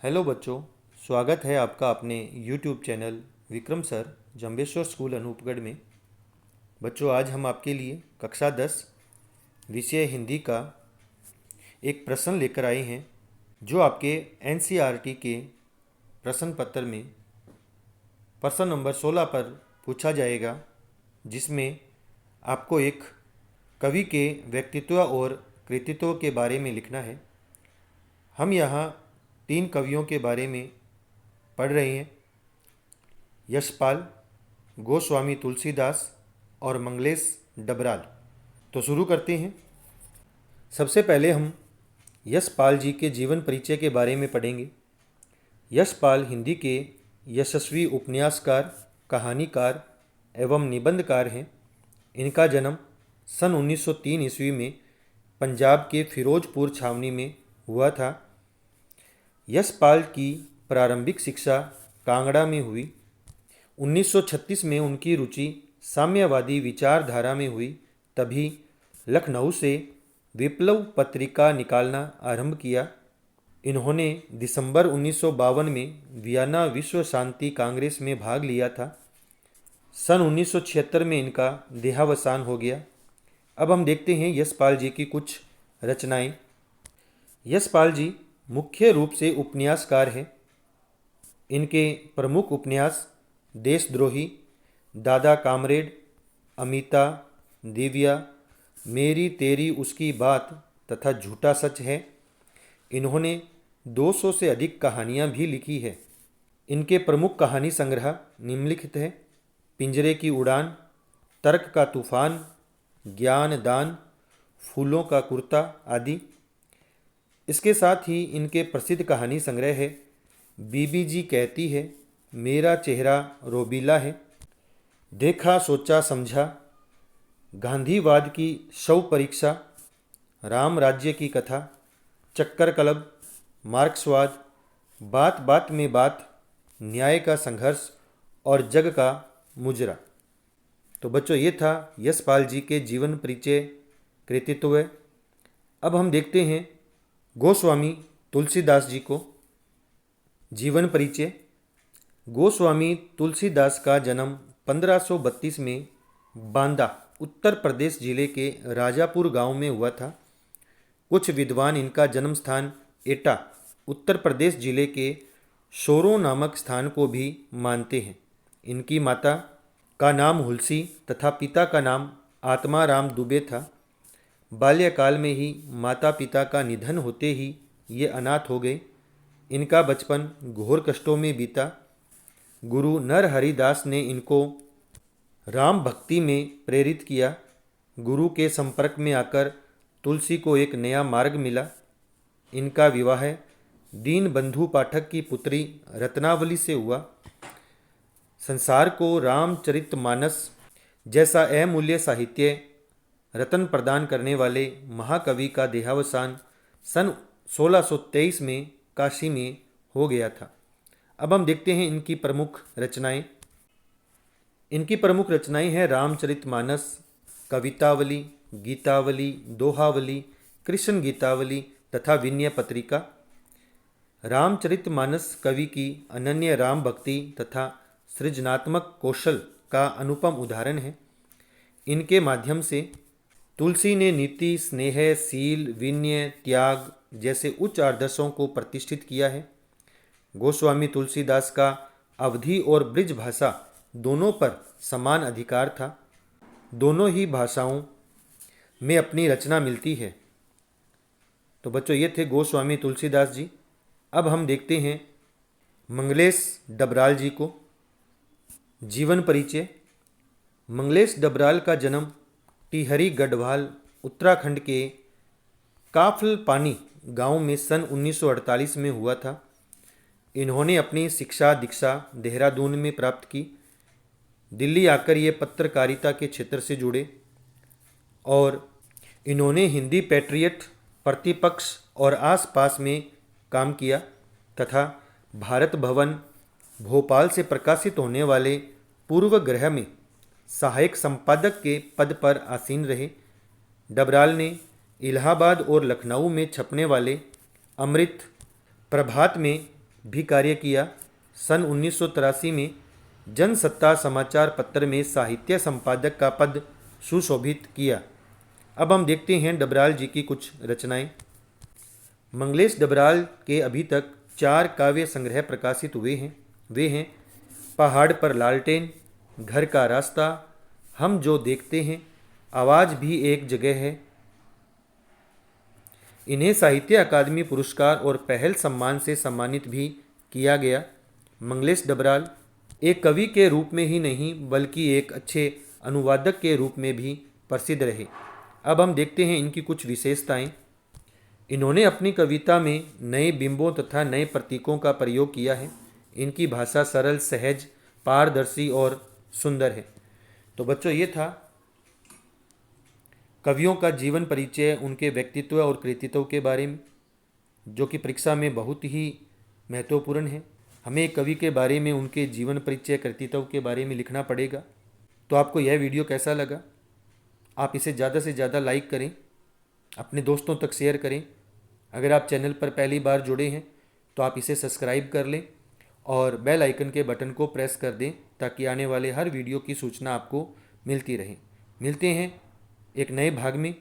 Hello बच्चों, स्वागत है आपका अपने YouTube channel Vikram sir Jambheshwar school Anupgarh में। बच्चों, आज हम आपके लिए कक्षा 10 विषय हिंदी का एक प्रश्न लेकर आए हैं जो आपके एनसीईआरटी के प्रश्न पत्र में प्रश्न नंबर 16 पर पूछा जाएगा, जिसमें आपको एक कवि के व्यक्तित्व और कृतित्व के बारे में लिखना है। हम यहाँ 3 कवियों के बारे में पढ़ रहे हैं, यशपाल, गोस्वामी तुलसीदास और मंगलेश डबराल। तो शुरू करते हैं। सबसे पहले हम यशपाल जी के जीवन परिचय के बारे में पढ़ेंगे। यशपाल हिंदी के यशस्वी उपन्यासकार, कहानीकार एवं निबंधकार हैं। इनका जन्म सन 1903 ईस्वी में पंजाब के फिरोजपुर छावनी में हुआ था। यशपाल की प्रारंभिक शिक्षा कांगड़ा में हुई। 1936 में उनकी रुचि साम्यवादी विचारधारा में हुई। तभी लखनऊ से विप्लव पत्रिका निकालना आरंभ किया। इन्होंने दिसंबर 1952 में वियना विश्व शांति कांग्रेस में भाग लिया था। सन 1976 में इनका देहावसान हो गया। अब हम देखते हैं यशपाल जी की कुछ रचनाएं। यशपाल जी मुख्य रूप से उपन्यासकार हैं। इनके प्रमुख उपन्यास देशद्रोही, दादा कामरेड, अमिता, दिव्या, मेरी तेरी उसकी बात तथा झूठा सच है। इन्होंने 200 से अधिक कहानियाँ भी लिखी है। इनके प्रमुख कहानी संग्रह निम्नलिखित है: पिंजरे की उड़ान, तर्क का तूफान, ज्ञान दान, फूलों का कुर्ता आदि। इसके साथ ही इनके प्रसिद्ध कहानी संग्रह है बीबी जी कहती है, मेरा चेहरा रोबीला है, देखा सोचा समझा, गांधीवाद की शव परीक्षा, राम राज्य की कथा, चक्कर क्लब, मार्क्सवाद, बात बात में बात, न्याय का संघर्ष और जग का मुजरा। तो बच्चों, ये था यशपाल जी के जीवन परिचय, कृतित्व। अब हम देखते हैं गोस्वामी तुलसीदास जी को। जीवन परिचय। गोस्वामी तुलसीदास का जन्म 1532 में बांदा, उत्तर प्रदेश जिले के राजापुर गांव में हुआ था। कुछ विद्वान इनका जन्म स्थान एटा, उत्तर प्रदेश जिले के शोरो नामक स्थान को भी मानते हैं। इनकी माता का नाम हुलसी तथा पिता का नाम आत्माराम दुबे था। बाल्यकाल में ही माता पिता का निधन होते ही ये अनाथ हो गए। इनका बचपन घोर कष्टों में बीता। गुरु नरहरिदास ने इनको राम भक्ति में प्रेरित किया। गुरु के संपर्क में आकर तुलसी को एक नया मार्ग मिला। इनका विवाह दीनबंधु पाठक की पुत्री रत्नावली से हुआ। संसार को रामचरितमानस जैसा अमूल्य साहित्य रत्न प्रदान करने वाले महाकवि का देहावसान सन 1623 में काशी में हो गया था। अब हम देखते हैं इनकी प्रमुख रचनाएं। इनकी प्रमुख रचनाएं हैं रामचरितमानस, कवितावली, गीतावली, दोहावली, कृष्ण गीतावली तथा विनय पत्रिका। रामचरितमानस कवि की अनन्य राम भक्ति तथा सृजनात्मक कौशल का अनुपम उदाहरण है। इनके माध्यम से तुलसी ने नीति, स्नेह, शील, विनय, त्याग जैसे उच्च आदर्शों को प्रतिष्ठित किया है। गोस्वामी तुलसीदास का अवधी और ब्रिज भाषा दोनों पर समान अधिकार था। दोनों ही भाषाओं में अपनी रचना मिलती है। तो बच्चों, ये थे गोस्वामी तुलसीदास जी। अब हम देखते हैं मंगलेश डबराल जी को। जीवन परिचय। मंगलेश डबराल का जन्म टिहरी गढ़वाल, उत्तराखंड के काफलपानी गांव में सन 1948 में हुआ था। इन्होंने अपनी शिक्षा दीक्षा देहरादून में प्राप्त की। दिल्ली आकर ये पत्रकारिता के क्षेत्र से जुड़े और इन्होंने हिंदी पैट्रियट, प्रतिपक्ष और आसपास में काम किया तथा भारत भवन, भोपाल से प्रकाशित होने वाले पूर्व ग्रह में सहायक संपादक के पद पर आसीन रहे। डबराल ने इलाहाबाद और लखनऊ में छपने वाले अमृत, प्रभात में भी कार्य किया। सन 1983 में जनसत्ता समाचार पत्र में साहित्य संपादक का पद सुशोभित किया। अब हम देखते हैं डबराल जी की कुछ रचनाएं। मंगलेश डबराल के अभी तक 4 काव्य संग्रह प्रकाशित हुए हैं। वे हैं पहाड़ पर लालटेन, घर का रास्ता, हम जो देखते हैं, आवाज़ भी एक जगह है। इन्हें साहित्य अकादमी पुरस्कार और पहल सम्मान से सम्मानित भी किया गया। मंगलेश डबराल एक कवि के रूप में ही नहीं बल्कि एक अच्छे अनुवादक के रूप में भी प्रसिद्ध रहे। अब हम देखते हैं इनकी कुछ विशेषताएं। इन्होंने अपनी कविता में नए बिंबों तथा नए प्रतीकों का प्रयोग किया है। इनकी भाषा सरल, सहज, पारदर्शी और सुंदर है। तो बच्चों, ये था कवियों का जीवन परिचय, उनके व्यक्तित्व और कृतित्व के बारे में, जो कि परीक्षा में बहुत ही महत्वपूर्ण है। हमें एक कवि के बारे में, उनके जीवन परिचय, कृतित्व के बारे में लिखना पड़ेगा। तो आपको यह वीडियो कैसा लगा? आप इसे ज़्यादा से ज़्यादा लाइक करें, अपने दोस्तों तक शेयर करें। अगर आप चैनल पर पहली बार जुड़े हैं तो आप इसे सब्सक्राइब कर लें और बेल आइकन के बटन को प्रेस कर दें ताकि आने वाले हर वीडियो की सूचना आपको मिलती रहे। मिलते हैं एक नए भाग में।